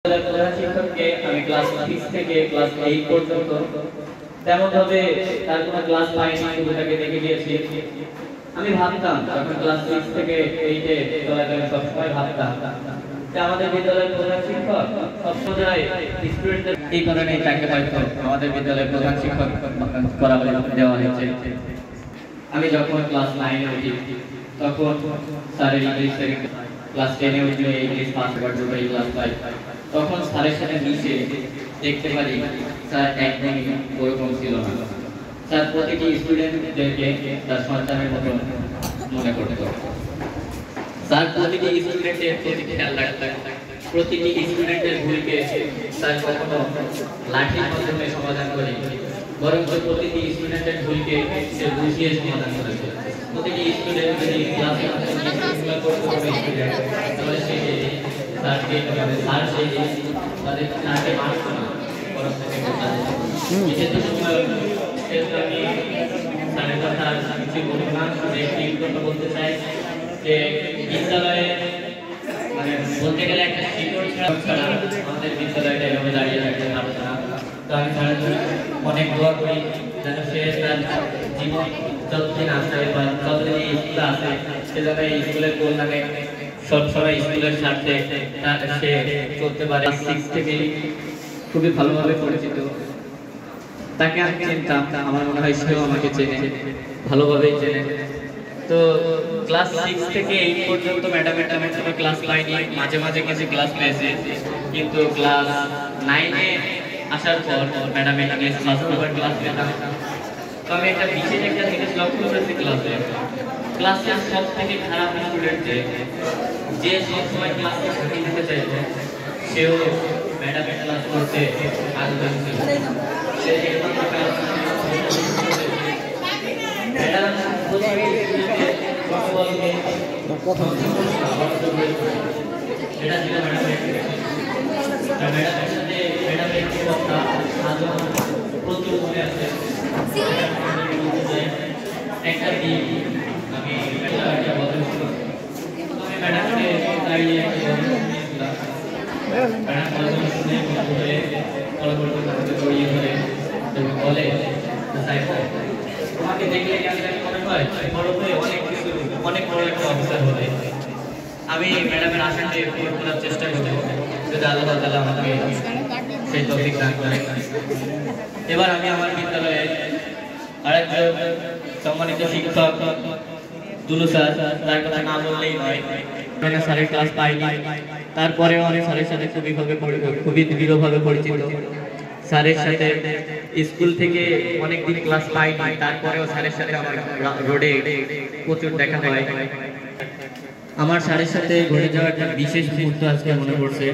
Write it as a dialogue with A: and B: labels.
A: প্রধান শিক্ষককে আমি ক্লাস 6 থেকে ক্লাস 8 পর্যন্ত তেমন ভাবে তার কোনো ক্লাস পাইনি, শুধু তাকে দেখে গিয়েছি। আমি ভাবতাম যখন ক্লাস 6 থেকে 8 এ চলাকালীন সবসময় ভাবতাম যে আমাদের বিদ্যালয়ের প্রধান শিক্ষক সবসময় স্টুডেন্টদের এই কারণে তাকে হয়তো আমাদের বিদ্যালয়ের প্রধান শিক্ষক করা দেওয়া হয়েছে। আমি যখন ক্লাস 9 এ উঠি তখন স্যারের ইংলিশ ক্লাস 10 এ উঠলে ইংলিশ পাস করার জন্য ক্লাস 5, তখন স্যারের সাথে মিশে দেখতে পারি স্যার একদমই ওরকম ছিল না। স্যার প্রতিটি স্টুডেন্টদেরকে তার সন্তানের মতো মনে করতো। স্যার প্রতিটি স্টুডেন্টের প্রতি খেয়াল রাখতেন। প্রতিটি স্টুডেন্টের ভুলকে স্যার কখনো লাঠির মাধ্যমে সমাধান করে, বরং প্রতিটি স্টুডেন্টের ভুলকে সে বুঝিয়ে সমাধান করেছে। প্রতিটি স্টুডেন্ট যদি ক্লাসে তাহলে সে স্যারকে স্যার তাদের তাকে মারতো না, বরং বিশেষ সময় আমি স্যারের কথা কিছু বলবো না, একটি কথা বলতে চাই যে বিদ্যালয়ে মানে বলতে গেলে একটা শিক্ষক ছাড়া আমাদের বিদ্যালয়টা এভাবে দাঁড়িয়ে থাকতে পারতো না। তো আমি স্যারের জন্য অনেক দোয়া করি যেন সে তার জীবন যতদিন আসে বা যতদিন এই স্কুলে আসে সে যেন এই স্কুলের কল্যাণে সবসময় স্কুলের স্বার্থে সে চলতে পারে। 6 থেকে খুবই ভালোভাবে পরিচিত, তাকে আমি চিনতাম, আমার মনে হয় সেও আমাকে চেনে, ভালোভাবেই চেনে। তো ক্লাস 6 থেকে 8 পর্যন্ত ম্যাডামের সাথে ক্লাস পাইনি, মাঝে মাঝে কিছু ক্লাস পেয়েছি, কিন্তু ক্লাস 9 এ আসার পর ম্যাডামের ইংলিশ ক্লাস পেতাম। তো আমি একটা বিশেষ একটা জিনিস লক্ষ্য করেছি ক্লাসের সব থেকে খারাপ স্টুডেন্ট যে সবসময় ক্লাসে ফাঁকি দিতে চাইছে, সেও ম্যাডামের ক্লাস করতে আগ্রহী ছিল। সে একমাত্র ক্লাস ম্যাডাম এটা ছিল ম্যাডামের সাথে ম্যাডামের কথা আজও প্রচুর মনে আছে। একটা দিন আমি একটা বদল ছিল, আমি ম্যাডামকে দাঁড়িয়ে ম্যাডাম বদল শুনে ধরে পরবর্তী জড়িয়ে ধরে এবং বলে তোমাকে দেখলে কেমন মনে হয় বড় হয়ে অনেক বড় একটা অফিসার হবে। আমি ম্যাডামের আশাকে পূরণ করার চেষ্টা করব, যদি আল্লাহ তাআলা আমাকে সেই তৌফিক দান করেন। এবার আমি আমার বিদ্যালয়ে আরেকজন সম্মানিত শিক্ষক দুলু স্যার, তার কথা না বললেই নয়। স্যারের ক্লাস পাইনি, তারপরেও আমি স্যারের সাথে খুবই দৃঢ়ভাবে পরিচিত। স্যারের সাথে স্কুল থেকে অনেকদিন ক্লাস পাইনি, তারপরেও স্যারের সাথে আমার রোডে প্রচুর দেখা হয়। আমার স্যারের সাথে ঘটে যাওয়ার একটা বিশেষ মুহূর্ত আজকে মনে পড়ছে।